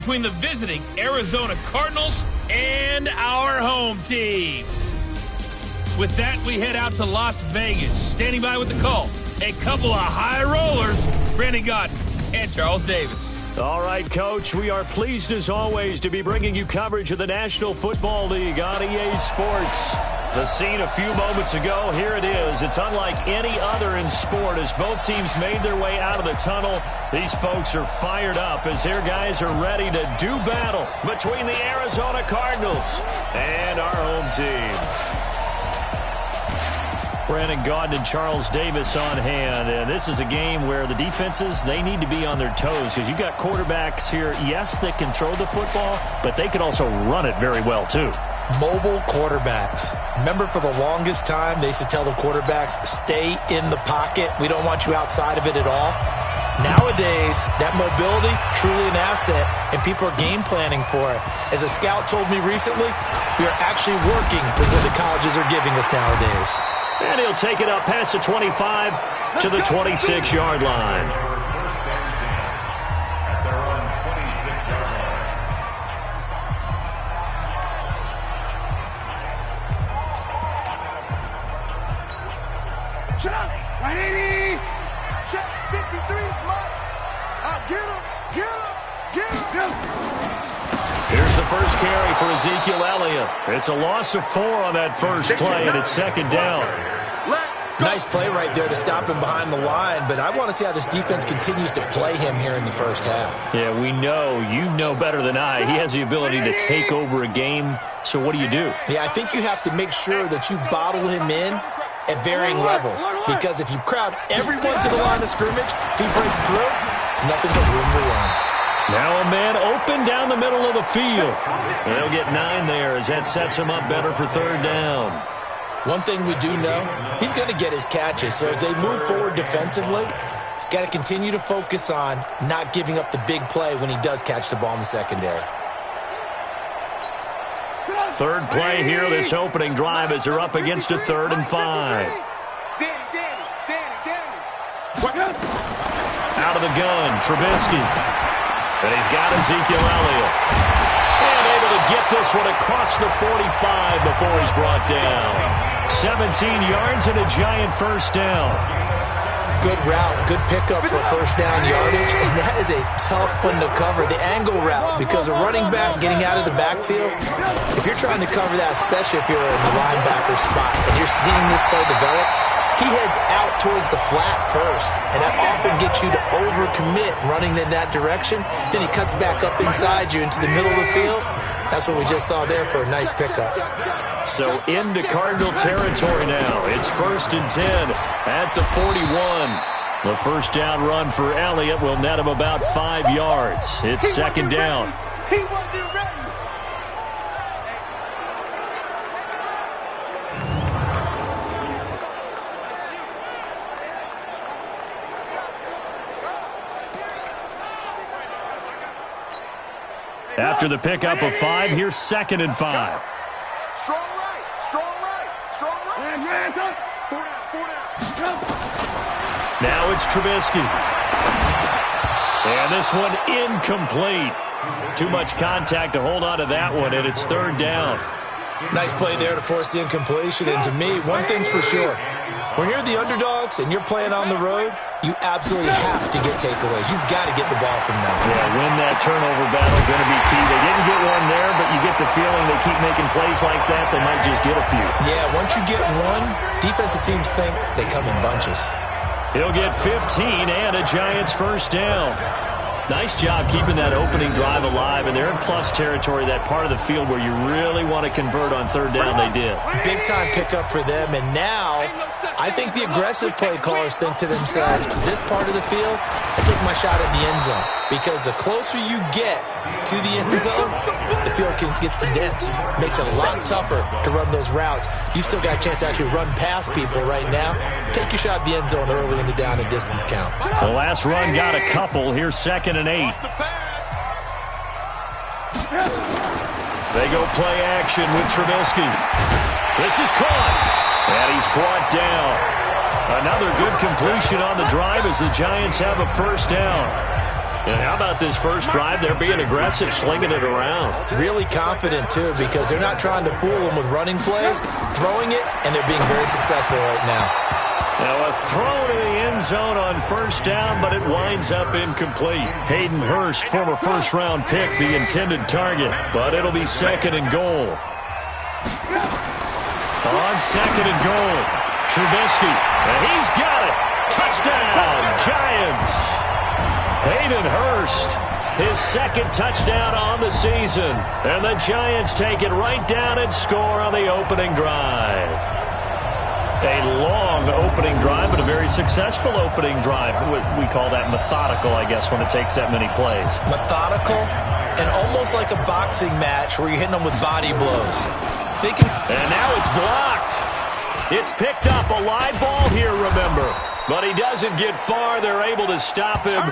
between the visiting Arizona Cardinals and our home team. With that, we head out to Las Vegas. Standing by with the call, a couple of high rollers, Brandon Godden and Charles Davis. All right, Coach, we are pleased as always to be bringing you coverage of the National Football League on EA Sports. The scene a few moments ago, here it is. It's unlike any other in sport as both teams made their way out of the tunnel. These folks are fired up as their guys are ready to do battle between the Arizona Cardinals and our home team. Brandon Godden and Charles Davis on hand. And this is a game where the defenses, they need to be on their toes because you've got quarterbacks here, yes, that can throw the football, but they can also run it very well, too. Mobile quarterbacks. Remember, for the longest time, they used to tell the quarterbacks, stay in the pocket. We don't want you outside of it at all. Nowadays, that mobility, truly an asset, and people are game planning for it. As a scout told me recently, we are actually working with what the colleges are giving us nowadays. And he'll take it up past the 25 to the 26-yard line. Chuck, 180. Chuck, 53. Get him. Here's the first carry for Ezekiel Elliott. It's a loss of 4 on that first play, and it's second down. Nice play right there to stop him behind the line, but I want to see how this defense continues to play him here in the first half. Yeah, we know. You know better than I. He has the ability to take over a game, so what do you do? Yeah, I think you have to make sure that you bottle him in at varying levels, because if you crowd everyone to the line of scrimmage, if he breaks through, it's nothing but room to run. Now a man open down the middle of the field. They'll get 9 there as that sets him up better for third down. One thing we do know, he's going to get his catches. So as they move forward defensively, got to continue to focus on not giving up the big play when he does catch the ball in the secondary. Third play here, this opening drive as they're up against a 3rd and 5. Out of the gun, Trubisky. And he's got Ezekiel Elliott. And able to get this one across the 45 before he's brought down. 17 yards and a giant first down. Good route, good pickup for first down yardage, and that is a tough one to cover, the angle route, because a running back getting out of the backfield, if you're trying to cover that, especially if you're in the linebacker spot, and you're seeing this play develop, he heads out towards the flat first, and that often gets you to overcommit running in that direction. Then he cuts back up inside you into the middle of the field. That's what we just saw there for a nice pickup. So into Cardinal territory now. It's 1st and 10 at the 41. The first down run for Elliott will net him about 5 yards. It's second down. He wasn't ready. After the pickup of 5, here's 2nd and 5. Strong right. Now it's Trubisky. And this one incomplete. Too much contact to hold on to that one, and it's 3rd down. Nice play there to force the incompletion. And to me, one thing's for sure. When you're the underdogs and you're playing on the road, you absolutely have to get takeaways. You've got to get the ball from them. Yeah, win that turnover battle, going to be key. They didn't get one there, but you get the feeling they keep making plays like that, they might just get a few. Yeah, once you get one, defensive teams think they come in bunches. He'll get 15 and a Giants first down. Nice job keeping that opening drive alive, and they're in plus territory, that part of the field where you really want to convert on 3rd down. They did. Big-time pickup for them, and now I think the aggressive play callers think to themselves, this part of the field, I take my shot at the end zone, because the closer you get to the end zone, the field gets condensed. Makes it a lot tougher to run those routes. You still got a chance to actually run past people right now. Take your shot at the end zone early in the down and distance count. The last run got a couple. Here's 2nd and 8. They go play action with Trubisky. This is caught, and he's brought down. Another good completion on the drive as the Giants have a first down. And how about this first drive? They're being aggressive, slinging it around. Really confident, too, because they're not trying to fool them with running plays, throwing it, and they're being very successful right now. Now a throw to the end zone on first down, but it winds up incomplete. Hayden Hurst, former first-round pick, the intended target, but it'll be second and goal. On second and goal, Trubisky, and he's got it. Touchdown, Giants. Hayden Hurst, his second touchdown on the season. And the Giants take it right down and score on the opening drive. A long opening drive, but a very successful opening drive. We call that methodical, I guess, when it takes that many plays. Methodical and almost like a boxing match where you're hitting them with body blows. And now it's blocked. It's picked up, a live ball here, remember. But he doesn't get far. They're able to stop him.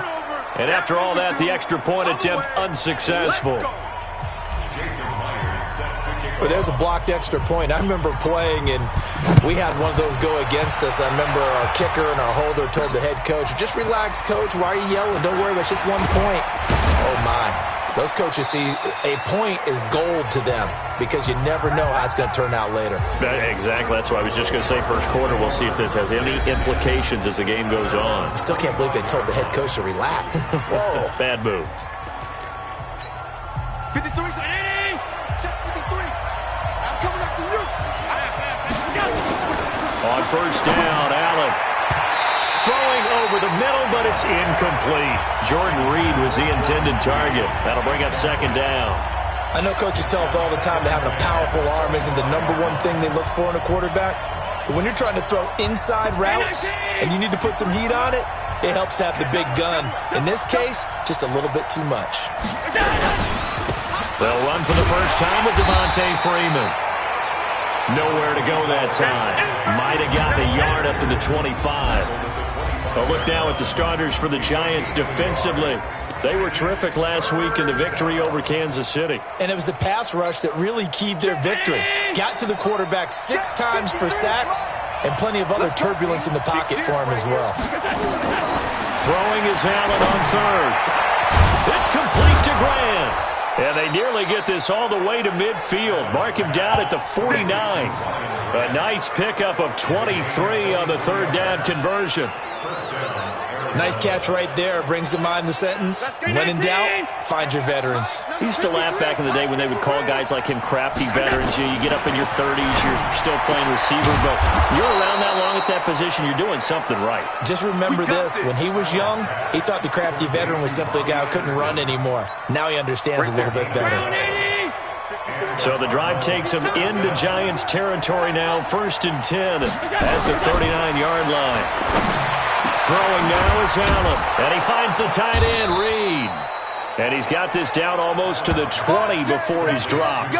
And after all that, the extra point attempt unsuccessful. Well, there's a blocked extra point. I remember playing, and we had one of those go against us. I remember our kicker and our holder told the head coach, just relax, coach. Why are you yelling? Don't worry, it's just 1 point. Oh, my. Those coaches see a point is gold to them because you never know how it's going to turn out later. Exactly. That's why I was just going to say first quarter. We'll see if this has any implications as the game goes on. I still can't believe they told the head coach to relax. Whoa. Bad move. 53, check 53. I'm coming after you. On first down, Allen throwing over the middle, but it's incomplete. Jordan Reed was the intended target. That'll bring up second down. I know coaches tell us all the time that having a powerful arm isn't the #1 thing they look for in a quarterback. But when you're trying to throw inside routes and you need to put some heat on it, it helps to have the big gun. In this case, just a little bit too much. They'll run for the first time with Devontae Freeman. Nowhere to go that time. Might have gotten a yard up to the 25. A look now at the starters for the Giants defensively. They were terrific last week in the victory over Kansas City. And it was the pass rush that really keyed their victory. Got to the quarterback 6 times for sacks and plenty of other turbulence in the pocket for him as well. Throwing is Allen on third. It's complete to Grant. And they nearly get this all the way to midfield. Mark him down at the 49. A nice pickup of 23 on the third down conversion. Nice catch right there. Brings to mind the sentence, when in doubt, find your veterans. We used to laugh back in the day when they would call guys like him crafty veterans. You get up in your 30s, you're still playing receiver, but you're around that long at that position, you're doing something right. Just remember this. When he was young, he thought the crafty veteran was simply a guy who couldn't run anymore. Now he understands a little bit better. So the drive takes him into Giants territory now, 1st and 10 at the 39-yard line. Throwing now is Allen, and he finds the tight end, Reed. And he's got this down almost to the 20 before he's dropped.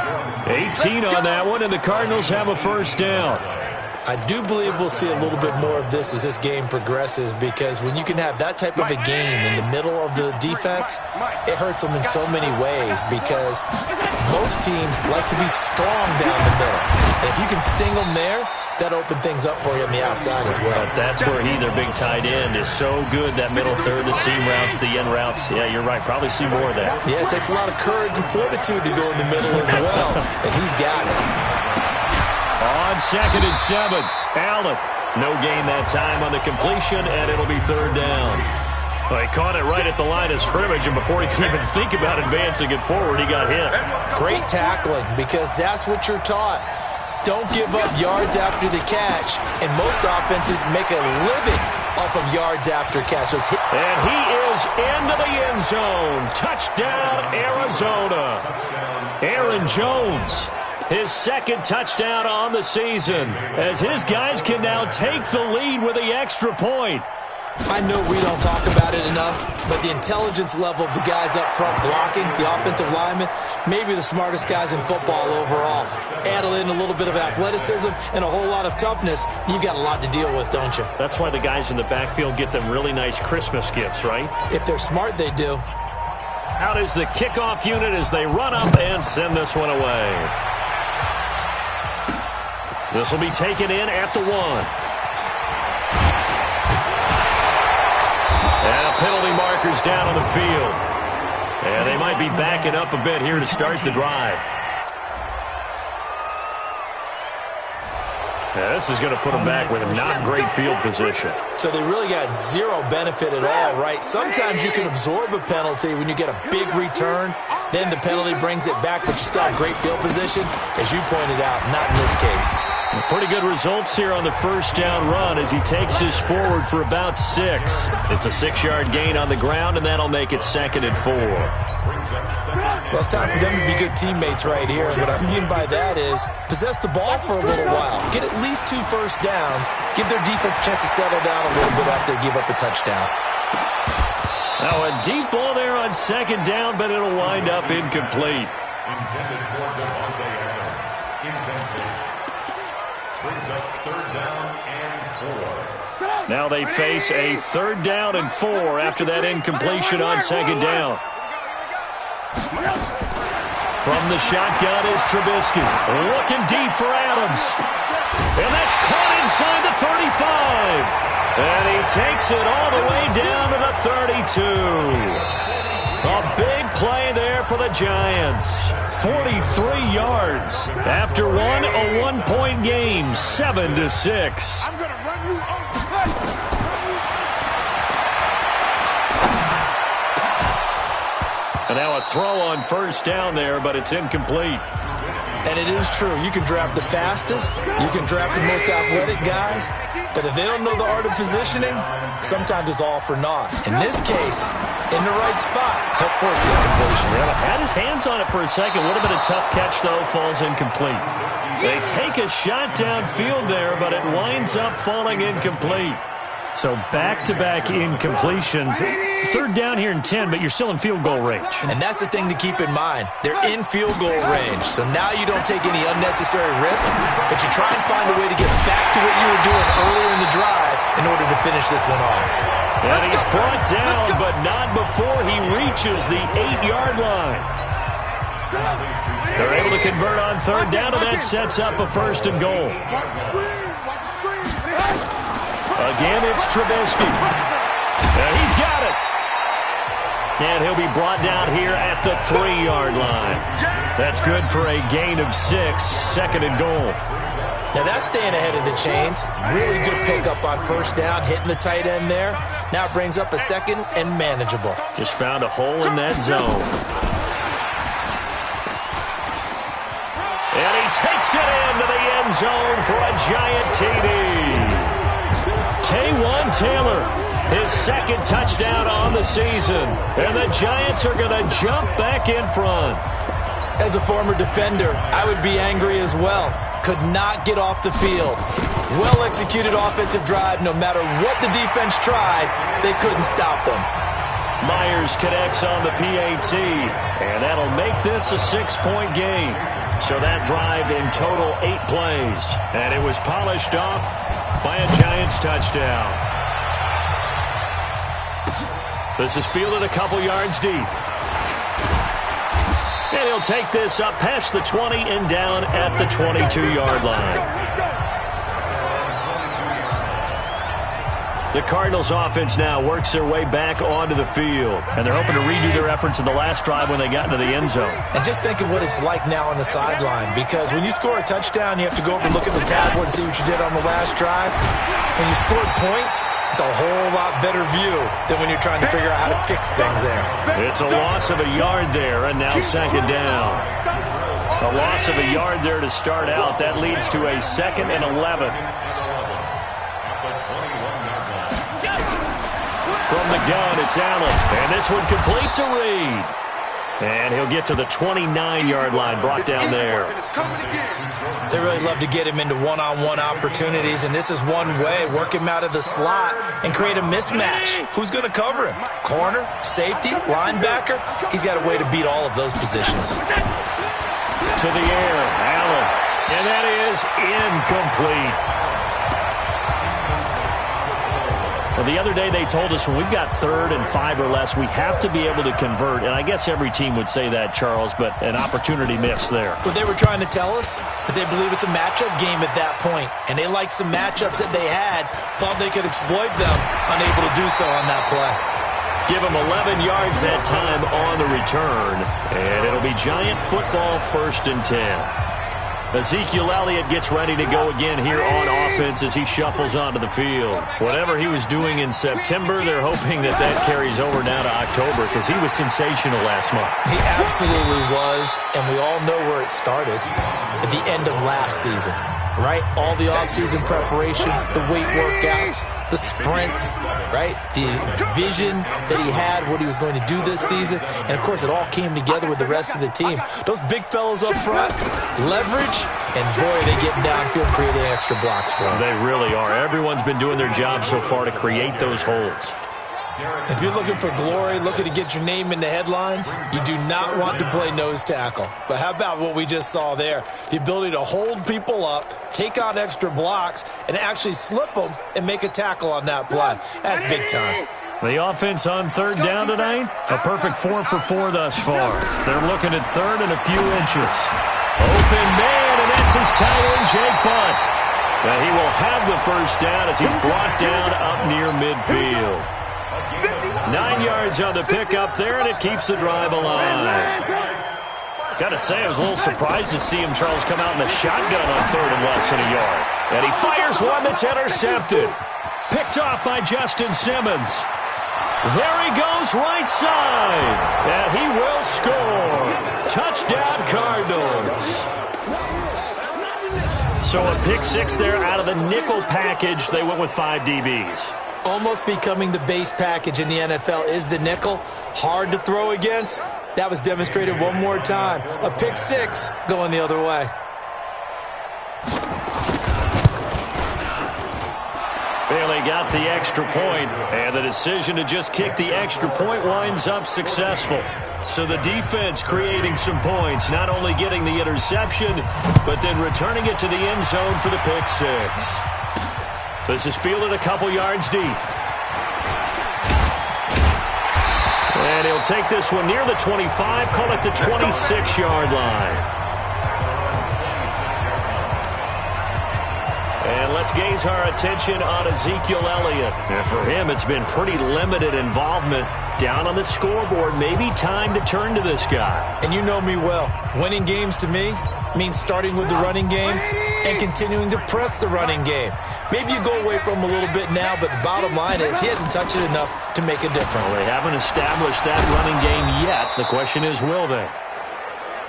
18 on that one, and the Cardinals have a first down. I do believe we'll see a little bit more of this as this game progresses, because when you can have that type of a game in the middle of the defense, it hurts them in so many ways, because most teams like to be strong down the middle. And if you can sting them there, that open things up for you on the outside as well. But that's where their big tight end, is so good, that middle third, the seam routes, the end routes. Yeah, you're right. Probably see more of that. Yeah, it takes a lot of courage and fortitude to go in the middle as well, and he's got it. On 2nd and 7, Allen. No gain that time on the completion, and it'll be third down. Well, he caught it right at the line of scrimmage, and before he could even think about advancing it forward, he got hit. Great tackling, because that's what you're taught. Don't give up yards after the catch, and most offenses make a living off of yards after catches. And he is into the end zone. Touchdown, Arizona. Aaron Jones, his second touchdown on the season, as his guys can now take the lead with the extra point. I know we don't talk about it enough, but the intelligence level of the guys up front blocking, the offensive linemen, maybe the smartest guys in football overall. Add in a little bit of athleticism and a whole lot of toughness, you've got a lot to deal with, don't you? That's why the guys in the backfield get them really nice Christmas gifts, right? If they're smart, they do. Out is the kickoff unit as they run up and send this one away. This will be taken in at the 1. And penalty markers down on the field. And they might be backing up a bit here to start the drive. Yeah, this is going to put them back with not great field position. So they really got zero benefit at all, right? Sometimes you can absorb a penalty when you get a big return. Then the penalty brings it back, but you still have great field position. As you pointed out, not in this case. Pretty good results here on the first down run as he takes this forward for about 6. It's a 6-yard gain on the ground, and that'll make it 2nd and 4. Well, it's time for them to be good teammates right here. And what I mean by that is possess the ball for a little while. Get at least 2 first downs. Give their defense a chance to settle down a little bit after they give up a touchdown. Now a deep ball there on 2nd down, but it'll wind up incomplete. Intended for Devontae Adams. Intended. Brings up 3rd down and 4. Now they face a 3rd down and 4 after that incompletion on 2nd down. From the shotgun is Trubisky. Looking deep for Adams. And that's caught inside the 35. And he takes it all the way down to the 32. A big play there for the Giants. 43 yards. After a 1-point game, 7-6. I'm going to run you over. And now a throw on 1st down there, but it's incomplete. And it is true. You can draft the fastest. You can draft the most athletic guys. But if they don't know the art of positioning, sometimes it's all for naught. In this case, in the right spot, help force the incompletion. Yeah, had his hands on it for a second. Would have been a tough catch, though. Falls incomplete. They take a shot downfield there, but it winds up falling incomplete. So back-to-back incompletions. 3rd down here and 10, but you're still in field goal range. And that's the thing to keep in mind. They're in field goal range. So now you don't take any unnecessary risks, but you try and find a way to get back to what you were doing earlier in the drive in order to finish this one off. And he's brought down, but not before he reaches the 8-yard line. They're able to convert on 3rd down, and that sets up a 1st and goal. Again, it's Trubisky. And he's got it. And he'll be brought down here at the 3-yard line. That's good for a gain of 6, 2nd and goal. Now that's staying ahead of the chains. Really good pickup on 1st down, hitting the tight end there. Now it brings up a 2nd and manageable. Just found a hole in that zone. And he takes it into the end zone for a giant TD. Taywan Taylor, his 2nd touchdown on the season. And the Giants are going to jump back in front. As a former defender, I would be angry as well. Could not get off the field. Well-executed offensive drive. No matter what the defense tried, they couldn't stop them. Myers connects on the PAT. And that'll make this a 6-point game. So that drive in total 8 plays. And it was polished off by a Giants touchdown. This is fielded a couple yards deep. And he'll take this up past the 20 and down at the 22-yard line. The Cardinals offense now works their way back onto the field. And they're hoping to redo their efforts in the last drive when they got into the end zone. And just think of what it's like now on the sideline. Because when you score a touchdown, you have to go over and look at the tablet and see what you did on the last drive. When you scored points, it's a whole lot better view than when you're trying to figure out how to fix things there. It's a loss of a yard there, and now 2nd down. A loss of a yard there to start out. That leads to a 2nd and 11. From the gun, it's Allen. And this one completes a read. And he'll get to the 29-yard line, brought down there. They really love to get him into one-on-one opportunities, and this is one way. Work him out of the slot and create a mismatch. Who's going to cover him? Corner, safety, linebacker? He's got a way to beat all of those positions. To the air, Allen. And that is incomplete. Well, the other day they told us when we've got 3rd and 5 or less, we have to be able to convert. And I guess every team would say that, Charles, but an opportunity missed there. What they were trying to tell us is they believe it's a matchup game at that point. And they liked some matchups that they had, thought they could exploit them, unable to do so on that play. Give him 11 yards that time on the return. And it'll be Giant football, 1st and 10. Ezekiel Elliott gets ready to go again here on offense as he shuffles onto the field. Whatever he was doing in September, they're hoping that that carries over now to October because he was sensational last month. He absolutely was, and we all know where it started at the end of last season, right? All the offseason preparation, the weight workouts, the sprints, right? The vision that he had, what he was going to do this season. And, of course, it all came together with the rest of the team. Those big fellas up front, leverage, and, boy, they get downfield creating extra blocks for them. They really are. Everyone's been doing their job so far to create those holes. If you're looking for glory, looking to get your name in the headlines, you do not want to play nose tackle. But how about what we just saw there? The ability to hold people up, take on extra blocks, and actually slip them and make a tackle on that play. That's big time. The offense on 3rd down tonight, a perfect 4 for 4 thus far. They're looking at 3rd and a few inches. Open man, and that's his tight end, Jake Butt. Now he will have the 1st down as he's brought down up near midfield. 9 yards on the pickup there, and it keeps the drive alive. Got to say, I was a little surprised to see him, Charles, come out in the shotgun on 3rd and less than a yard. And he fires one that's intercepted. Picked off by Justin Simmons. There he goes, right side. And he will score. Touchdown, Cardinals. So a pick 6 there out of the nickel package. They went with 5 DBs. Almost becoming the base package in the NFL is the nickel. Hard to throw against. That was demonstrated one more time. A pick 6 going the other way. Bailey got the extra point, and the decision to just kick the extra point winds up successful. So the defense creating some points, not only getting the interception, but then returning it to the end zone for the pick 6. This is fielded a couple yards deep. And he'll take this one near the 25, call it the 26-yard line. And let's gaze our attention on Ezekiel Elliott. And for him, it's been pretty limited involvement. Down on the scoreboard, maybe time to turn to this guy. And you know me well. Winning games to me means starting with the running game and continuing to press the running game. Maybe you go away from him a little bit now, but the bottom line is he hasn't touched it enough to make a difference. Well, they haven't established that running game yet. The question is, will they?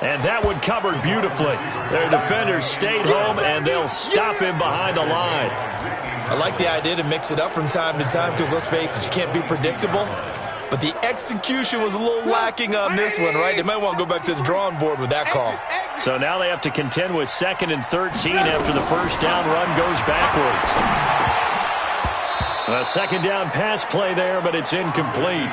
And that one covered beautifully. Their defenders stayed home, and they'll stop him behind the line. I like the idea to mix it up from time to time because, let's face it, you can't be predictable. But the execution was a little lacking on this one, right? They might want to go back to the drawing board with that call. So now they have to contend with 2nd and 13 after the 1st down run goes backwards. A 2nd down pass play there, but it's incomplete.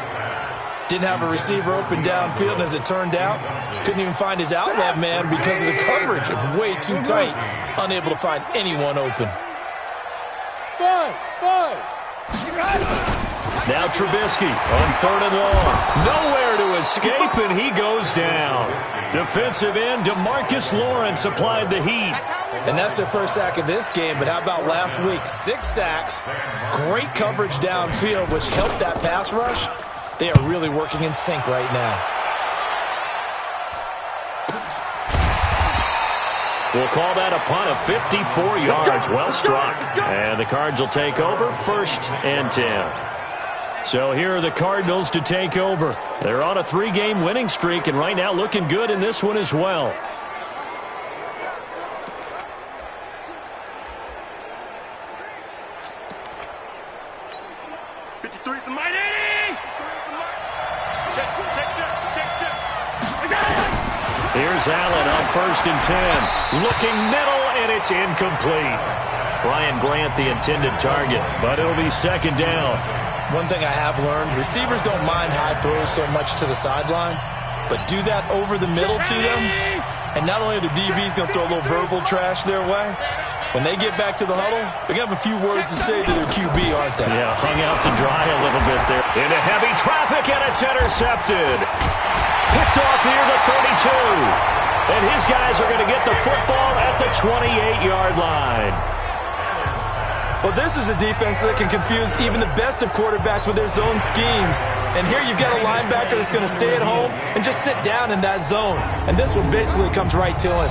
Didn't have a receiver open downfield, and as it turned out, couldn't even find his outlet man because of the coverage. It's way too tight, unable to find anyone open. Now Trubisky on 3rd and long. Nowhere to escape, and he goes down. Defensive end DeMarcus Lawrence applied the heat. And that's their first sack of this game, but how about last week? 6 sacks, great coverage downfield, which helped that pass rush. They are really working in sync right now. We'll call that a punt of 54 yards. Well struck. And the Cards will take over 1st and 10. So here are the Cardinals to take over. They're on a 3-game winning streak, and right now looking good in this one as well. Here's Allen on 1st and 10. Looking middle, and it's incomplete. Brian Grant the intended target, but it'll be 2nd down. One thing I have learned, receivers don't mind high throws so much to the sideline, but do that over the middle to them, and not only are the DBs going to throw a little verbal trash their way, when they get back to the huddle, they're going to have a few words to say to their QB, aren't they? Yeah, hung out to dry a little bit there. Into heavy traffic, and it's intercepted. Picked off near the 32. And his guys are going to get the football at the 28-yard line. Well, this is a defense that can confuse even the best of quarterbacks with their zone schemes. And here you've got a linebacker that's going to stay at home and just sit down in that zone. And this one basically comes right to him.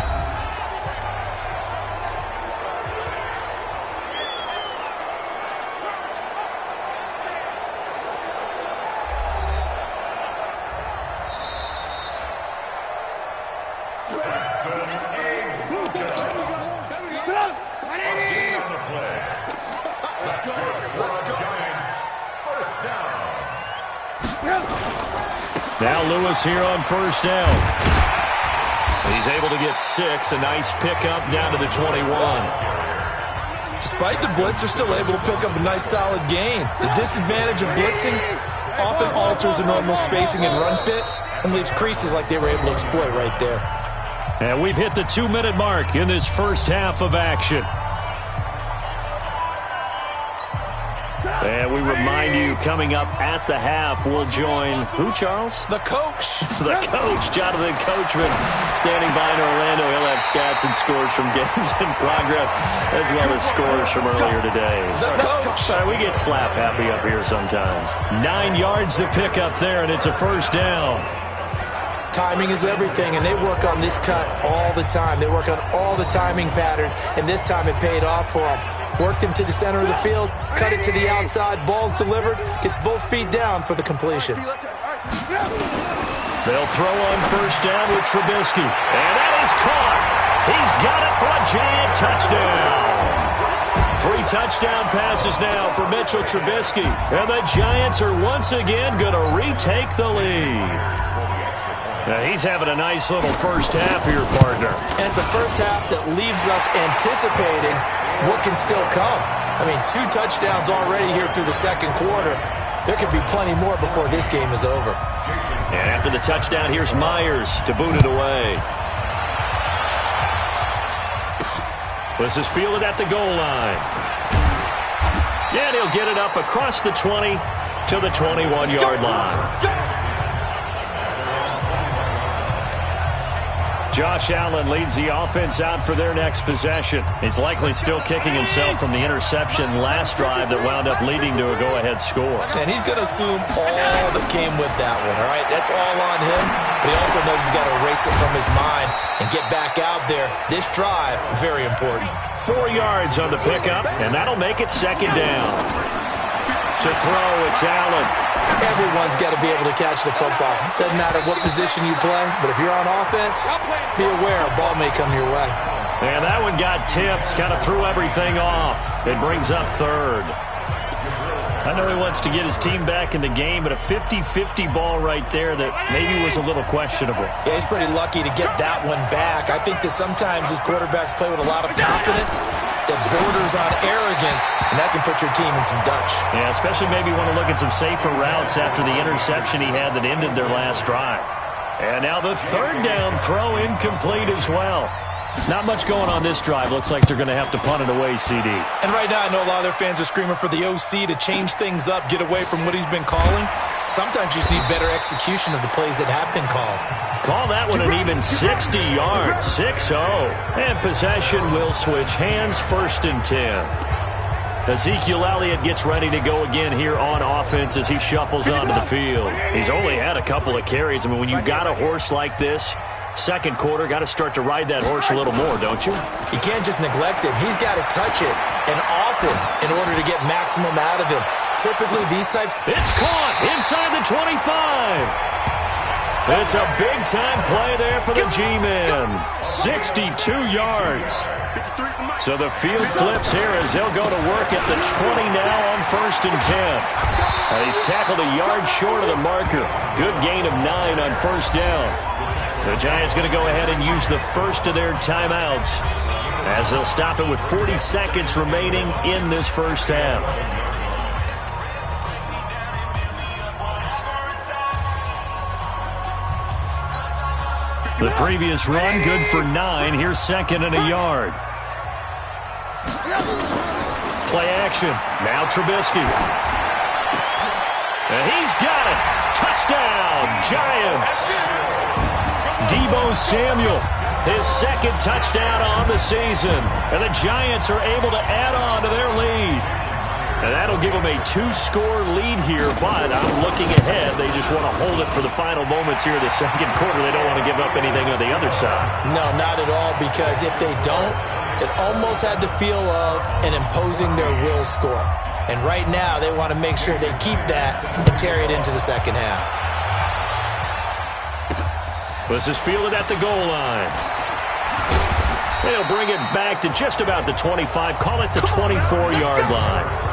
Now Lewis here on first down. He's able to get 6. A nice pickup down to the 21. Despite the blitz, they're still able to pick up a nice solid gain. The disadvantage of blitzing often alters the normal spacing and run fits and leaves creases like they were able to exploit right there. And we've hit the 2-minute mark in this first half of action. And we remind you, coming up at the half, we'll join who, Charles? The coach. The coach, Jonathan Coachman, standing by in Orlando. He'll have stats and scores from games in progress, as well as scores from earlier today. The coach. Sorry, we get slap happy up here sometimes. 9 yards to pick up there, and it's a first down. Timing is everything, and they work on this cut all the time. They work on all the timing patterns, and this time it paid off for them. Worked him to the center of the field, cut it to the outside, ball's delivered, gets both feet down for the completion. They'll throw on first down with Trubisky, and that is caught. He's got it for a giant touchdown. 3 touchdown passes now for Mitchell Trubisky, and the Giants are once again going to retake the lead. Now he's having a nice little first half here, partner. And it's a first half that leaves us anticipating what can still come. I mean, 2 touchdowns already here through the second quarter. There could be plenty more before this game is over. And after the touchdown, here's Myers to boot it away. This is fielded at the goal line. And he'll get it up across the 20 to the 21-yard line. Josh Allen leads the offense out for their next possession. He's likely still kicking himself from the interception last drive that wound up leading to a go-ahead score. And he's going to assume all that came with that one, all right? That's all on him, but he also knows he's got to erase it from his mind and get back out there. This drive, very important. 4 yards on the pickup, and that'll make it second down. To throw, it's Allen. Everyone's got to be able to catch the football. Doesn't matter what position you play, but if you're on offense, be aware a ball may come your way. And that one got tipped, kind of threw everything off. It brings up third. I know he wants to get his team back in the game, but a 50-50 ball right there that maybe was a little questionable. Yeah, he's pretty lucky to get that one back. I think that sometimes his quarterbacks play with a lot of confidence that borders on arrogance, and that can put your team in some Dutch. Yeah, especially maybe want to look at some safer routes after the interception he had that ended their last drive. And now the third down throw incomplete as well. Not much going on this drive. Looks like they're going to have to punt it away, CD. And right now I know a lot of their fans are screaming for the OC to change things up, get away from what he's been calling. Sometimes you just need better execution of the plays that have been called. Call that one an even 60 yards, 6-0. And possession will switch hands, 1st and 10. Ezekiel Elliott gets ready to go again here on offense as he shuffles onto the field. He's only had a couple of carries. I mean, when you got a horse like this, second quarter, got to start to ride that horse a little more, don't you? You can't just neglect him. He's got to touch it, and often, in order to get maximum out of him. Typically, these types... It's caught inside the 25. It's a big-time play there for the G-men. 62 yards. So the field flips here as they'll go to work at the 20 now on 1st and 10. He's tackled a yard short of the marker. Good gain of 9 on 1st down. The Giants going to go ahead and use the first of their timeouts as they'll stop it with 40 seconds remaining in this first half. The previous run good for 9. Here's 2nd and a yard. Play action. Now Trubisky. And he's got it. Touchdown, Giants. Deebo Samuel, his second touchdown on the season. And the Giants are able to add on to their lead. And that'll give them a 2-score lead here, but I'm looking ahead. They just want to hold it for the final moments here in the second quarter. They don't want to give up anything on the other side. No, not at all, because if they don't, it almost had the feel of an imposing their will score. And right now, they want to make sure they keep that and carry it into the second half. This is fielded at the goal line. They'll bring it back to just about the 25, call it the 24-yard line.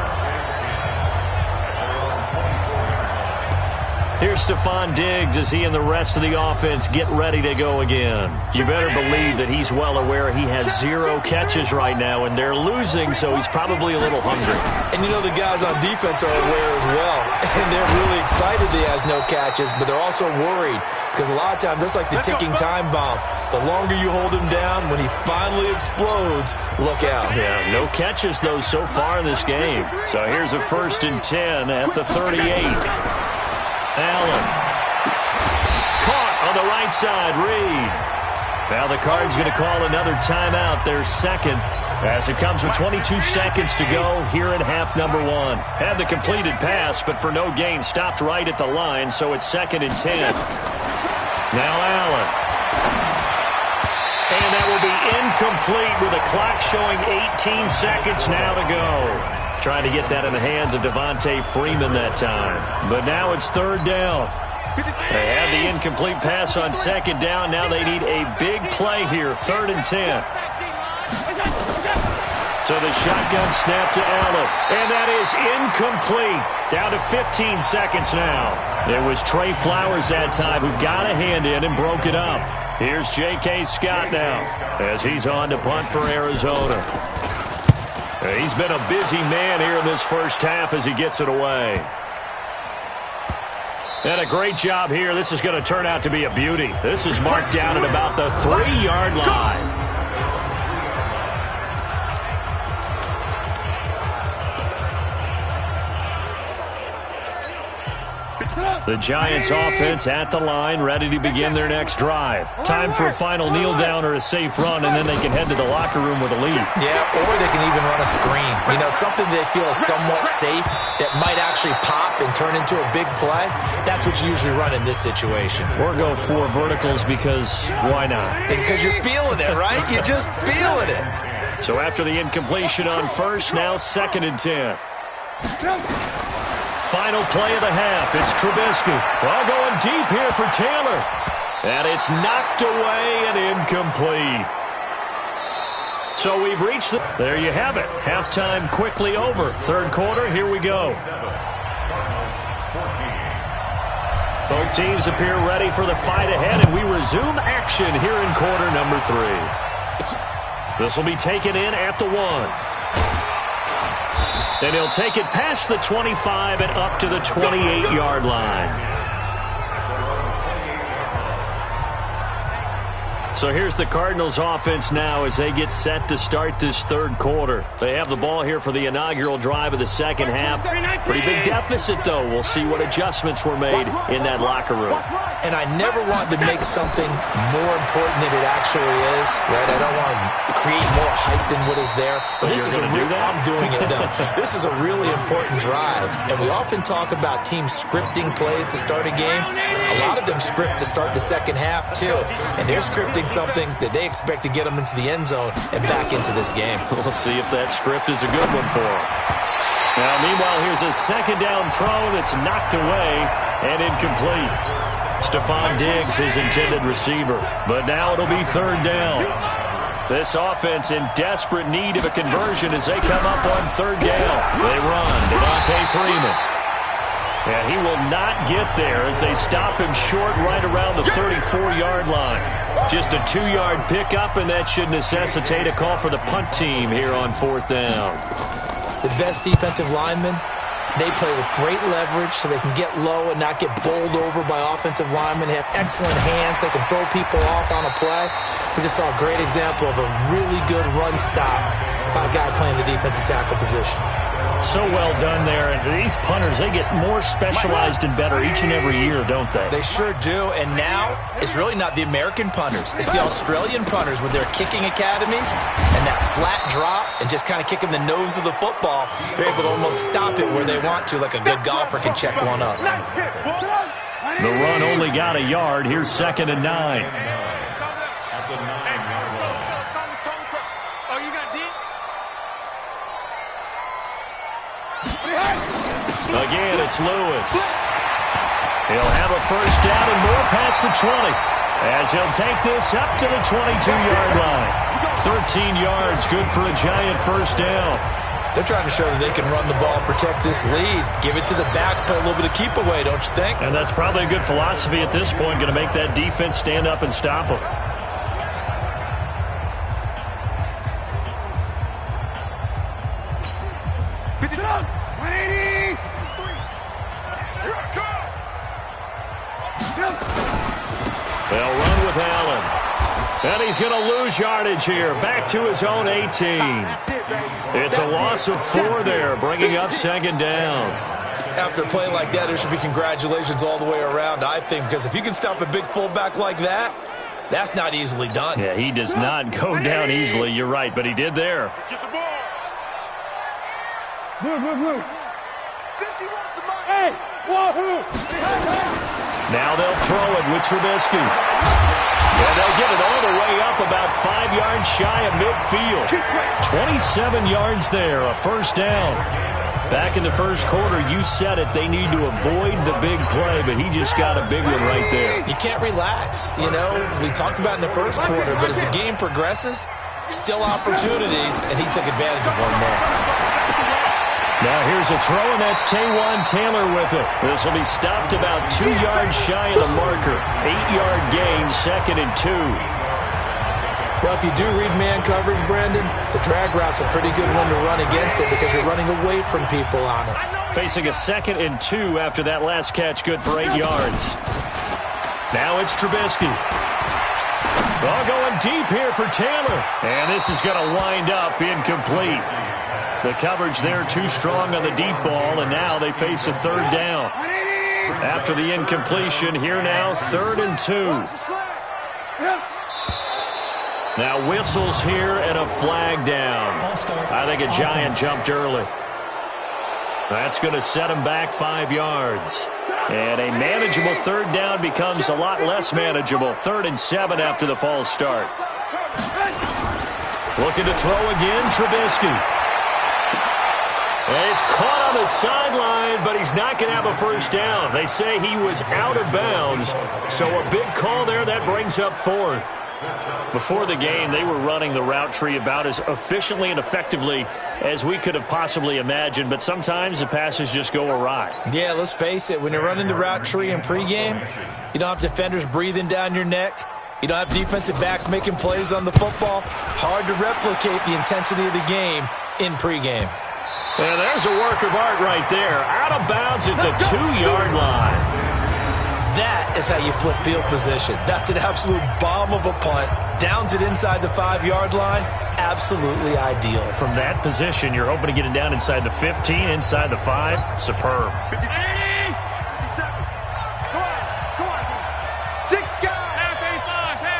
Here's Stephon Diggs as he and the rest of the offense get ready to go again. You better believe that he's well aware he has 0 catches right now, and they're losing, so he's probably a little hungry. And you know the guys on defense are aware as well, and they're really excited that he has no catches, but they're also worried because a lot of times that's like the ticking time bomb. The longer you hold him down, when he finally explodes, look out. Yeah, no catches, though, so far in this game. So here's a 1st and 10 at the 38. Allen. Caught on the right side, Reed. Now the Cards going to call another timeout, their second, as it comes with 22 seconds to go here in half number 1. Had the completed pass, but for no gain, stopped right at the line, so it's 2nd and 10. Now Allen. And that will be incomplete with the clock showing 18 seconds now to go. Trying to get that in the hands of Devontae Freeman that time. But now it's 3rd down. They had the incomplete pass on 2nd down. Now they need a big play here, 3rd and 10. So the shotgun snap to Allen. And that is incomplete. Down to 15 seconds now. It was Trey Flowers that time who got a hand in and broke it up. Here's J.K. Scott now as he's on to punt for Arizona. He's been a busy man here in this first half as he gets it away. And a great job here. This is going to turn out to be a beauty. This is marked down at about the 3-yard line. The Giants offense at the line, ready to begin their next drive. Time for a final kneel down or a safe run, and then they can head to the locker room with a lead. Yeah, or they can even run a screen. You know, something they feel is somewhat safe that might actually pop and turn into a big play. That's what you usually run in this situation. Or go 4 verticals because why not? Because you're feeling it, right? You're just feeling it. So after the incompletion on 1st, now 2nd and 10. Final play of the half. It's Trubisky. Well, going deep here for Taylor. And it's knocked away and incomplete. So we've reached the... There you have it. Halftime quickly over. 3rd quarter, here we go. Both teams appear ready for the fight ahead, and we resume action here in quarter number 3. This will be taken in at the 1. And he'll take it past the 25 and up to the 28-yard line. So here's the Cardinals offense now as they get set to start this 3rd quarter. They have the ball here for the inaugural drive of the second half. Pretty big deficit, though. We'll see what adjustments were made in that locker room. And I never want to make something more important than it actually is, right? I don't want to create more hype than what is there. But this is I'm doing it, though. This is a really important drive. And we often talk about teams scripting plays to start a game. A lot of them script to start the second half, too. And they're scripting something that they expect to get them into the end zone and back into this game. We'll see if that script is a good one for them. Now, meanwhile, here's a 2nd down throw that's knocked away and incomplete. Stephon Diggs, his intended receiver. But now it'll be 3rd down. This offense in desperate need of a conversion as they come up on 3rd down. They run. Devontae Freeman. And he will not get there as they stop him short right around the 34-yard line. Just a 2-yard pickup, and that should necessitate a call for the punt team here on 4th down. The best defensive linemen, they play with great leverage so they can get low and not get bowled over by offensive linemen. They have excellent hands. They can throw people off on a play. We just saw a great example of a really good run stop by a guy playing the defensive tackle position. So well done there. And these punters, they get more specialized and better each and every year, don't they? They sure do. And now it's really not the American punters. It's the Australian punters with their kicking academies and that flat drop and just kind of kicking the nose of the football. They're able to almost stop it where they want to, like a good golfer can check one up. The run only got a yard. Here's 2nd and 9. Again, it's Lewis. He'll have a first down and more past the 20 as he'll take this up to the 22-yard line. 13 yards, good for a giant first down. They're trying to show that they can run the ball, protect this lead, give it to the backs, play a little bit of keep away, don't you think? And that's probably a good philosophy at this point, going to make that defense stand up and stop them. They'll run with Allen. And he's going to lose yardage here. Back to his own 18. It's a loss of 4 there, bringing up 2nd down. After a play like that, there should be congratulations all the way around, I think, because if you can stop a big fullback like that, that's not easily done. Yeah, he does not go down easily. You're right, but he did there. Get the ball. Move. 51 to my. Hey, wahoo! Now they'll throw it with Trubisky. And they'll get it all the way up about 5 yards shy of midfield. 27 yards there, a first down. Back in the first quarter, you said it, they need to avoid the big play, but he just got a big one right there. You can't relax. You know, we talked about in the first quarter, but as the game progresses, still opportunities, and he took advantage of one there. Now here's a throw, and that's Taywan Taylor with it. This will be stopped about 2 yards shy of the marker. 8-yard gain, 2nd and 2. Well, if you do read man coverage, Brandon, the drag route's a pretty good one to run against it because you're running away from people on it. Facing a 2nd and 2 after that last catch, good for 8 yards. Now it's Trubisky. Ball going deep here for Taylor. And this is going to wind up incomplete. The coverage there too strong on the deep ball, and now they face a 3rd down. After the incompletion, here now 3rd and 2. Now whistles here and a flag down. I think a giant jumped early. That's going to set him back 5 yards. And a manageable 3rd down becomes a lot less manageable. 3rd and 7 after the false start. Looking to throw again, Trubisky. And he's caught on the sideline, but he's not going to have a first down. They say he was out of bounds, so a big call there. That brings up 4th. Before the game, they were running the route tree about as efficiently and effectively as we could have possibly imagined, but sometimes the passes just go awry. Yeah, let's face it. When you're running the route tree in pregame, you don't have defenders breathing down your neck. You don't have defensive backs making plays on the football. Hard to replicate the intensity of the game in pregame. And there's a work of art right there. Out of bounds at the 2-yard line. That is how you flip field position. That's an absolute bomb of a punt. Downs it inside the 5-yard line. Absolutely ideal. From that position, you're hoping to get it down inside the 15, inside the 5. Superb. 50, 57. Come on. 6 guys. Half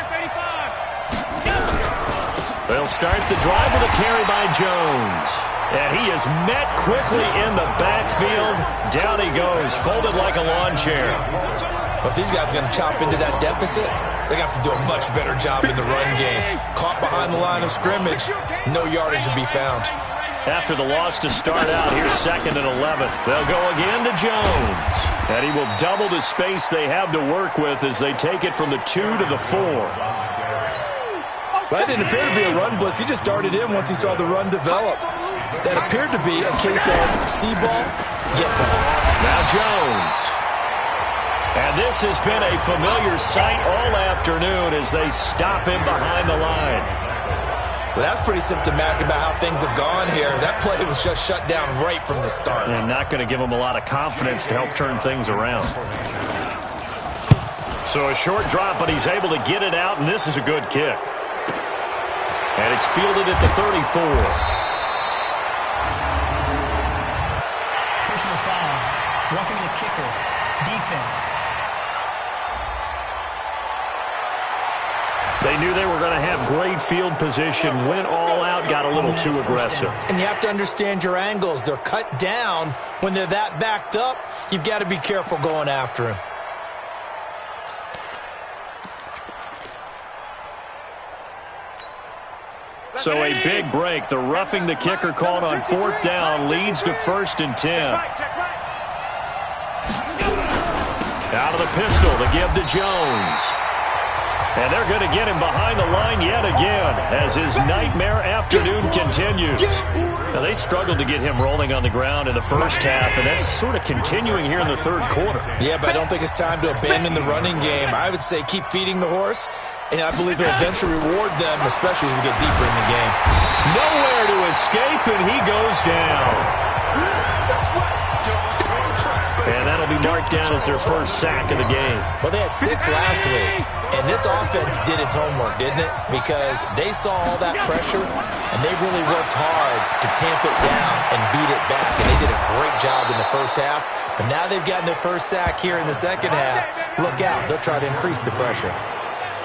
85. They'll start the drive with a carry by Jones. And he is met quickly in the backfield. Down he goes, folded like a lawn chair. But these guys are going to chop into that deficit. They got to do a much better job in the run game. Caught behind the line of scrimmage, no yardage to be found. After the loss to start out, here's 2nd and 11. They'll go again to Jones. And he will double the space they have to work with as they take it from the 2 to the 4. That didn't appear to be a run blitz. He just darted in once he saw the run develop. That appeared to be a case of see ball, get ball. Now Jones. And this has been a familiar sight all afternoon as they stop him behind the line. Well, that's pretty symptomatic about how things have gone here. That play was just shut down right from the start. And not going to give him a lot of confidence to help turn things around. So a short drop, but he's able to get it out, and this is a good kick. And it's fielded at the 34. Personal foul. Roughing the kicker. Defense. They knew they were going to have great field position, went all out, got a little too aggressive. And you have to understand your angles. They're cut down. When they're that backed up, you've got to be careful going after him. So a big break. The roughing the kicker called on 4th down leads to 1st and 10. Out of the pistol to give to Jones. And they're going to get him behind the line yet again as his nightmare afternoon continues. Now, they struggled to get him rolling on the ground in the first half, and that's sort of continuing here in the third quarter. Yeah, but I don't think it's time to abandon the running game. I would say keep feeding the horse, and I believe he'll eventually reward them, especially as we get deeper in the game. Nowhere to escape, and he goes down. And that'll be marked down as their first sack of the game. Well, they had 6 last week, and this offense did its homework, didn't it? Because they saw all that pressure, and they really worked hard to tamp it down and beat it back, and they did a great job in the first half. But now they've gotten their first sack here in the second half. Look out. They'll try to increase the pressure.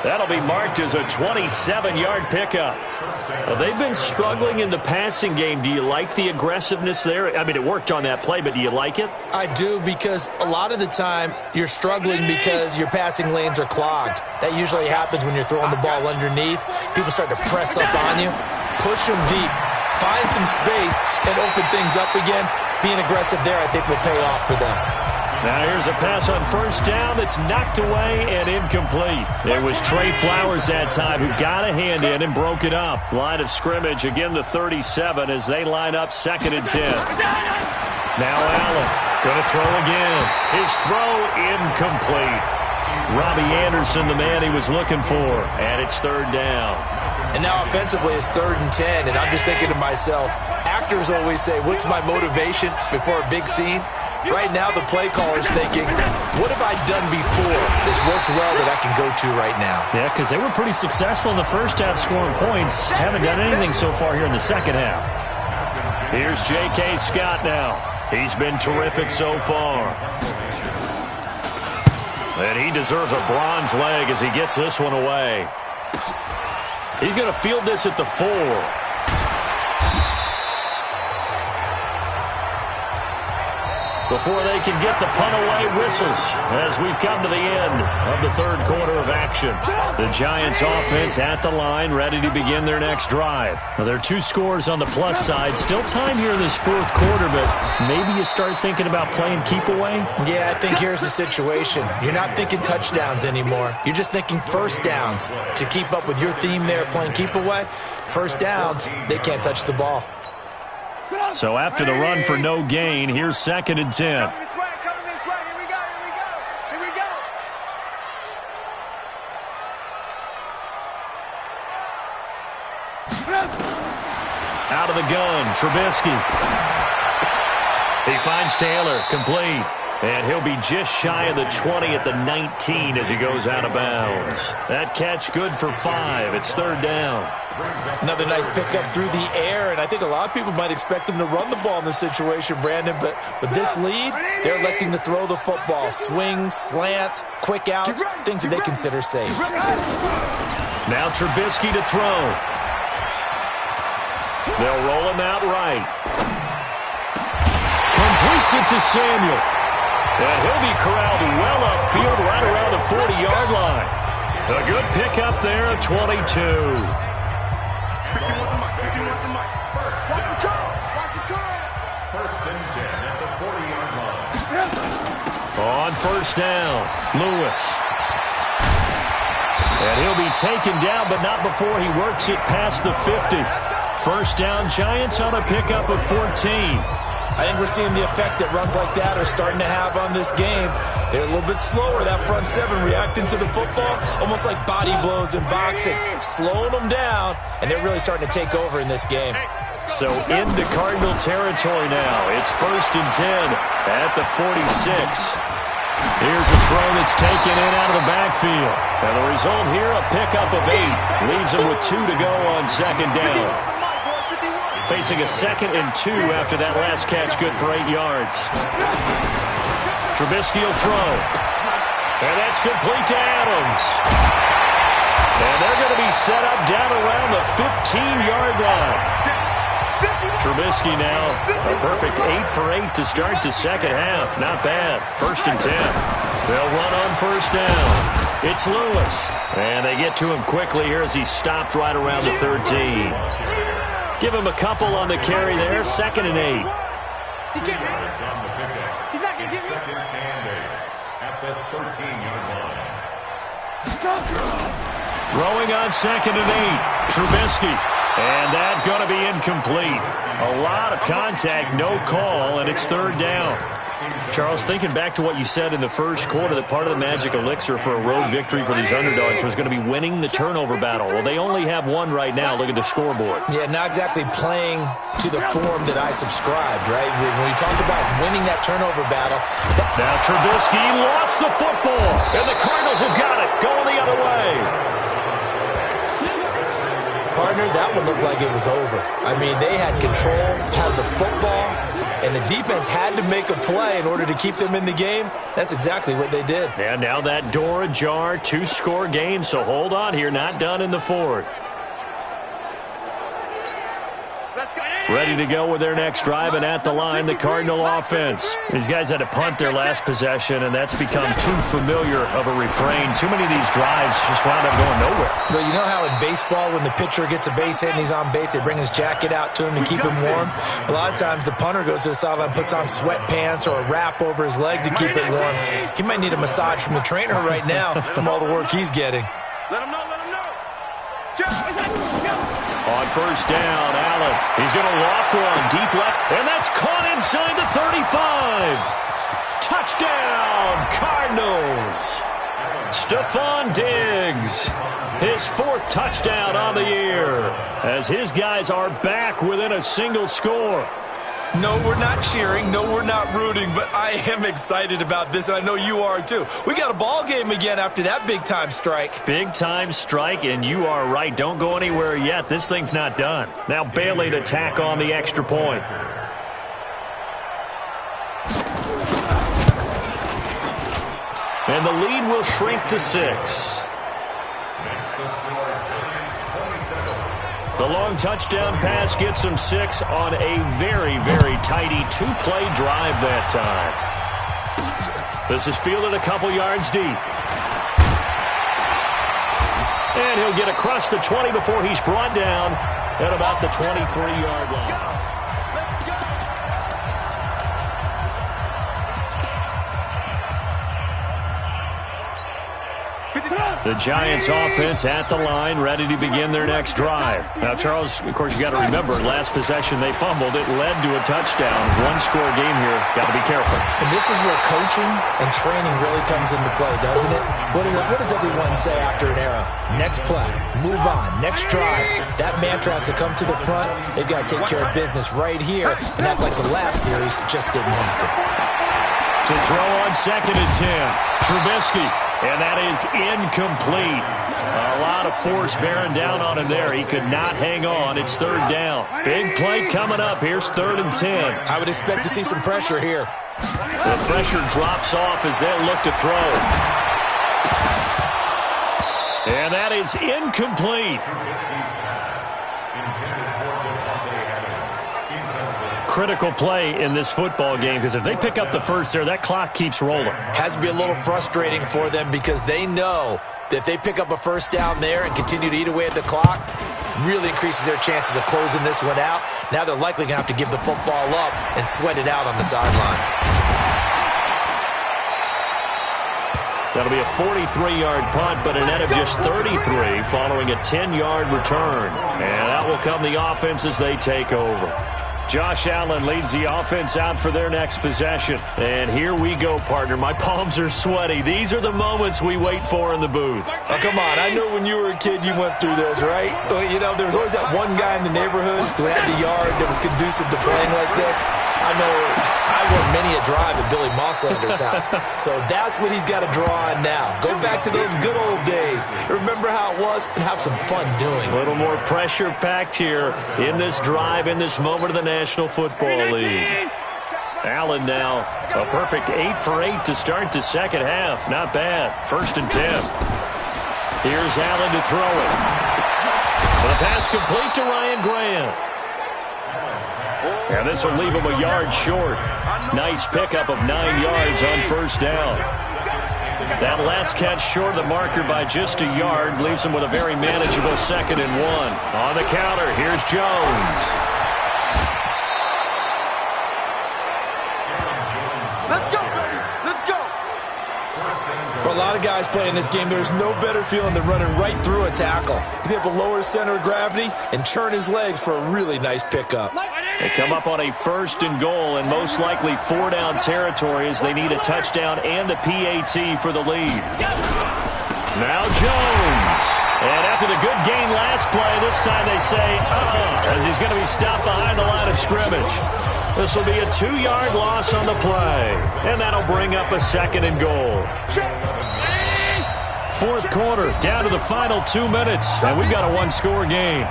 That'll be marked as a 27-yard pickup. They've been struggling in the passing game. Do you like the aggressiveness there? I mean, it worked on that play, but do you like it? I do, because a lot of the time you're struggling because your passing lanes are clogged. That usually happens when you're throwing the ball underneath. People start to press up on you. Push them deep. Find some space and open things up again. Being aggressive there, I think, will pay off for them. Now here's a pass on 1st down that's knocked away and incomplete. It was Trey Flowers that time who got a hand in and broke it up. Line of scrimmage, again the 37 as they line up 2nd and 10. Now Allen going to throw again. His throw incomplete. Robbie Anderson, the man he was looking for, and it's 3rd down. And now offensively it's 3rd and 10, and I'm just thinking to myself, actors always say, what's my motivation before a big scene? Right now, the play caller's thinking, what have I done before that's worked well that I can go to right now? Yeah, because they were pretty successful in the first half scoring points. Haven't done anything so far here in the second half. Here's J.K. Scott now. He's been terrific so far. And he deserves a bronze leg as he gets this one away. He's going to field this at the 4. Before they can get the punt away, whistles as we've come to the end of the third quarter of action. The Giants offense at the line, ready to begin their next drive. Now, there are 2 scores on the plus side. Still time here in this fourth quarter, but maybe you start thinking about playing keep away? Yeah, I think here's the situation. You're not thinking touchdowns anymore. You're just thinking first downs. To keep up with your theme there, playing keep away, first downs, they can't touch the ball. So after the run for no gain, here's 2nd and 10. Coming this way, here we go. Out of the gun, Trubisky. He finds Taylor, complete. And he'll be just shy of the 20 at the 19 as he goes out of bounds. That catch good for 5. It's 3rd down. Another nice pickup through the air, and I think a lot of people might expect them to run the ball in this situation, Brandon, but with this lead, they're electing to throw the football. Swings, slants, quick outs, things that they consider safe. Now Trubisky to throw. They'll roll him out right. Completes it to Samuel. And he'll be corralled well upfield right around the 40-yard line. A good pickup there at 22. First and 10 at the 40-yard line. On 1st down, Lewis. And he'll be taken down, but not before he works it past the 50. 1st down, Giants on a pickup of 14. I think we're seeing the effect that runs like that are starting to have on this game. They're a little bit slower, that front 7, reacting to the football, almost like body blows in boxing, slowing them down, and they're really starting to take over in this game. So into Cardinal territory now. It's 1st and 10 at the 46. Here's a throw that's taken in out of the backfield. And the result here, a pickup of 8. Leaves him with 2 to go on second down. Facing a 2nd and 2 after that last catch, good for 8 yards. Trubisky will throw. And that's complete to Adams. And they're going to be set up down around the 15-yard line. Trubisky now, a perfect 8 for 8 to start the second half. Not bad. 1st and 10. They'll run on 1st down. It's Lewis. And they get to him quickly here as he stopped right around the 13. Give him a couple on the carry there. 2nd and 8. He's not going to get me. 2nd and 8 at the 13-yard line. Throwing on 2nd and 8. Trubisky. And that's going to be incomplete. A lot of contact, no call, and it's 3rd down. Charles, thinking back to what you said in the first quarter, that part of the magic elixir for a road victory for these underdogs was going to be winning the turnover battle. Well, they only have one right now. Look at the scoreboard. Yeah, not exactly playing to the form that I subscribed, right? When you talk about winning that turnover battle. Now Trubisky lost the football, and the Cardinals have got it, going the other way. Partner, that one looked like it was over. I mean, they had control, had the football, and the defense had to make a play in order to keep them in the game. That's exactly what they did. And now that door ajar, 2-score game, so hold on here, not done in the 4th. Ready to go with their next drive, and at the line, the Cardinal offense. These guys had to punt their last possession, and that's become too familiar of a refrain. Too many of these drives just wound up going nowhere. Well, you know how in baseball, when the pitcher gets a base hit and he's on base, they bring his jacket out to him to keep him warm? A lot of times, the punter goes to the sideline, puts on sweatpants or a wrap over his leg to keep it warm. He might need a massage from the trainer right now from all the work he's getting. Let him know, let him know. On 1st down, Allen. He's going to loft one deep left, and that's caught inside the 35. Touchdown, Cardinals. Stephon Diggs, his 4th touchdown on the year, as his guys are back within a single score. No, we're not cheering. No, we're not rooting, but I am excited about this, and I know you are too. We got a ball game again after that big-time strike. Big-time strike, and you are right. Don't go anywhere yet. This thing's not done. Now Bailey to tack on the extra point. And the lead will shrink to 6. The long touchdown pass gets him 6 on a very, very tidy 2-play drive that time. This is fielded a couple yards deep. And he'll get across the 20 before he's brought down at about the 23-yard line. The Giants offense at the line, ready to begin their next drive. Now, Charles, of course, you got to remember, last possession they fumbled. It led to a touchdown. 1-score game here. Got to be careful. And this is where coaching and training really comes into play, doesn't it? What does everyone say after an era? Next play, move on, next drive. That mantra has to come to the front. They've got to take care of business right here and act like the last series just didn't happen. To throw on 2nd and 10, Trubisky. And that is incomplete. A lot of force bearing down on him there. He could not hang on. It's 3rd down. Big play coming up. Here's 3rd and 10. I would expect to see some pressure here. The pressure drops off as they'll look to throw. And that is incomplete. Critical play in this football game, because if they pick up the first there, that clock keeps rolling. Has to be a little frustrating for them because they know that if they pick up a first down there and continue to eat away at the clock, really increases their chances of closing this one out. Now they're likely going to have to give the football up and sweat it out on the sideline. That'll be a 43-yard punt, but a net of just 33 following a 10-yard return. And that will come the offense as they take over. Josh Allen leads the offense out for their next possession. And here we go, partner. My palms are sweaty. These are the moments we wait for in the booth. Oh, come on. I know when you were a kid you went through this, right? You know, there was always that one guy in the neighborhood who had the yard that was conducive to playing like this. I know I won many a drive at Billy Mosslander's house. So that's what he's got to draw on now. Go back to those good old days. Remember how it was and have some fun doing it. A little more pressure packed here in this drive, in this moment of the National Football League. Allen now a perfect 8 for 8 to start the second half. Not bad. 1st and 10. Here's Allen to throw it. The pass complete to Ryan Graham. And this will leave him a yard short. Nice pickup of 9 yards on 1st down. That last catch short of the marker by just a yard leaves him with a very manageable 2nd and 1. On the counter, here's Jones. Let's go, baby. Let's go. For a lot of guys playing this game, there's no better feeling than running right through a tackle. He's able to lower his center of gravity and churn his legs for a really nice pickup. They come up on a 1st and goal and most likely 4-down territory as they need a touchdown and the PAT for the lead. Now Jones. And after the good gain last play, this time they say, as he's going to be stopped behind the line of scrimmage. This will be a 2-yard loss on the play. And that'll bring up a 2nd and goal. 4th quarter, down to the final 2 minutes. And we've got a 1-score game.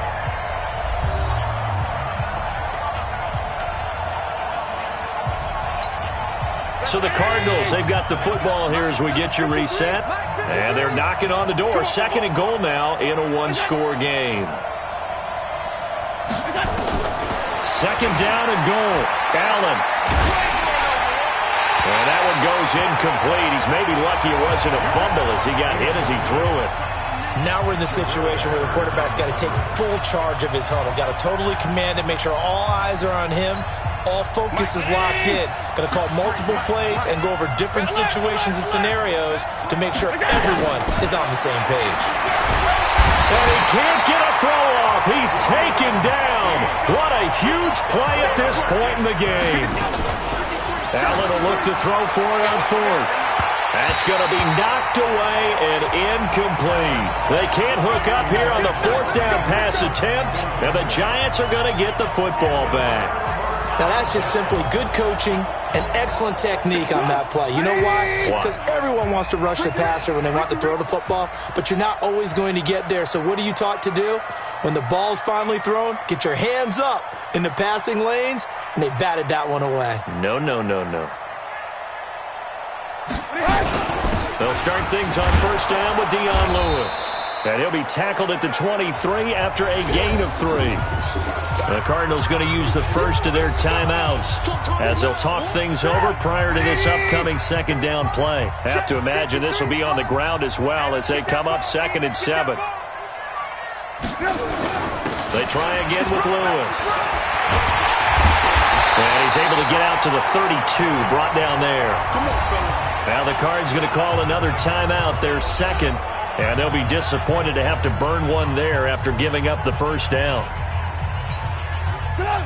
So the Cardinals, they've got the football here as we get you reset. And they're knocking on the door. 2nd and goal now in a 1-score game. 2nd down and goal. Allen. And that one goes incomplete. He's maybe lucky it wasn't a fumble as he got hit as he threw it. Now we're in the situation where the quarterback's got to take full charge of his huddle. Got to totally command it, make sure all eyes are on him. All focus is locked in. Going to call multiple plays and go over different situations and scenarios to make sure everyone is on the same page. And he can't get a throw off. He's taken down. What a huge play at this point in the game. Allen will look to throw for it on 4th. That's going to be knocked away and incomplete. They can't hook up here on the 4th down pass attempt, and the Giants are going to get the football back. Now, that's just simply good coaching and excellent technique on that play. You know why? Because everyone wants to rush the passer when they want to throw the football, but you're not always going to get there. So what are you taught to do? When the ball's finally thrown, get your hands up in the passing lanes, and they batted that one away. No. They'll start things on 1st down with Dion Lewis. And he'll be tackled at the 23 after a gain of 3. The Cardinals going to use the first of their timeouts as they'll talk things over prior to this upcoming 2nd down play. Have to imagine this will be on the ground as well as they come up 2nd and 7. They try again with Lewis. And he's able to get out to the 32, brought down there. Now the Cards going to call another timeout, their 2nd. And they'll be disappointed to have to burn one there after giving up the 1st down.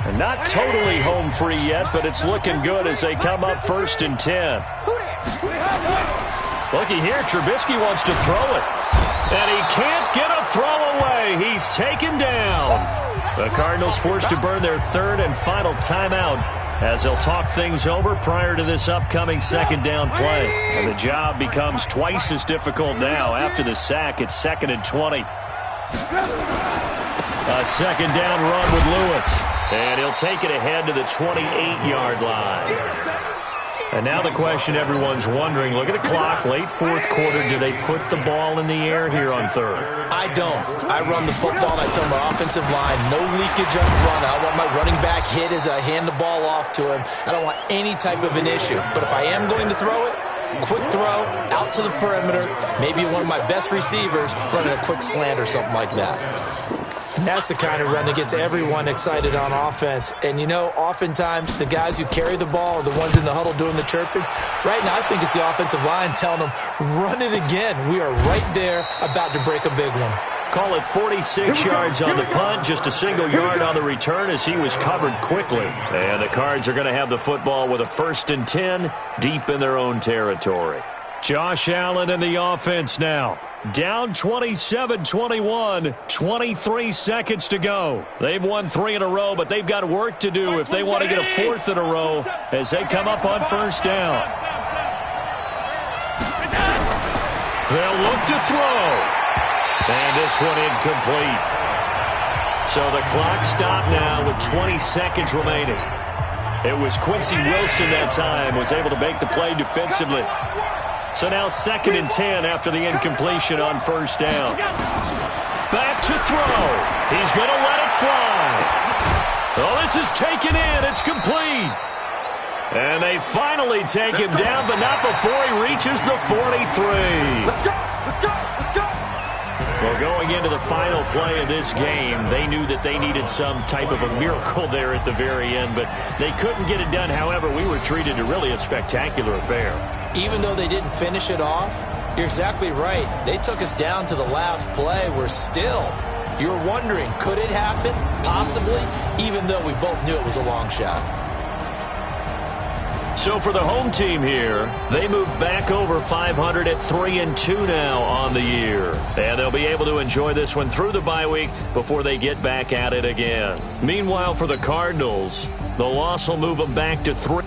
And not totally home free yet, but it's looking good as they come up 1st and 10. Looky here, Trubisky wants to throw it. And he can't get a throw away. He's taken down. The Cardinals forced to burn their 3rd and final timeout as they'll talk things over prior to this upcoming 2nd down play. And the job becomes twice as difficult now. After the sack, it's 2nd and 20. A 2nd down run with Lewis. And he'll take it ahead to the 28-yard line. And now the question everyone's wondering, look at the clock, late 4th quarter, do they put the ball in the air here on 3rd? I don't. I run the football, and I tell my offensive line, no leakage on the run. I don't want my running back hit as I hand the ball off to him. I don't want any type of an issue. But if I am going to throw it, quick throw, out to the perimeter, maybe one of my best receivers running a quick slant or something like that. And that's the kind of run that gets everyone excited on offense. And, you know, oftentimes the guys who carry the ball are the ones in the huddle doing the chirping. Right now, I think it's the offensive line telling them, run it again. We are right there about to break a big one. Call it 46 yards on the punt, just a single yard on the return as he was covered quickly. And the Cards are going to have the football with a 1st and 10 deep in their own territory. Josh Allen in the offense now. Down 27-21, 23 seconds to go. They've won 3 in a row, but they've got work to do if they want to get a 4th in a row as they come up on 1st down. They'll look to throw. And this one incomplete. So the clock stopped now with 20 seconds remaining. It was Quincy Wilson that time was able to make the play defensively. So now 2nd and 10 after the incompletion on 1st down. Back to throw. He's going to let it fly. Oh, this is taken in. It's complete. And they finally take him down, but not before he reaches the 43. Let's go! Let's go! Let's go! Well, going into the final play of this game, they knew that they needed some type of a miracle there at the very end, but they couldn't get it done. However, we were treated to really a spectacular affair. Even though they didn't finish it off, you're exactly right. They took us down to the last play. We're still, you're wondering, could it happen? Possibly, even though we both knew it was a long shot. So for the home team here, they move back over 500 at 3-2 now on the year. And they'll be able to enjoy this one through the bye week before they get back at it again. Meanwhile, for the Cardinals, the loss will move them back to 3.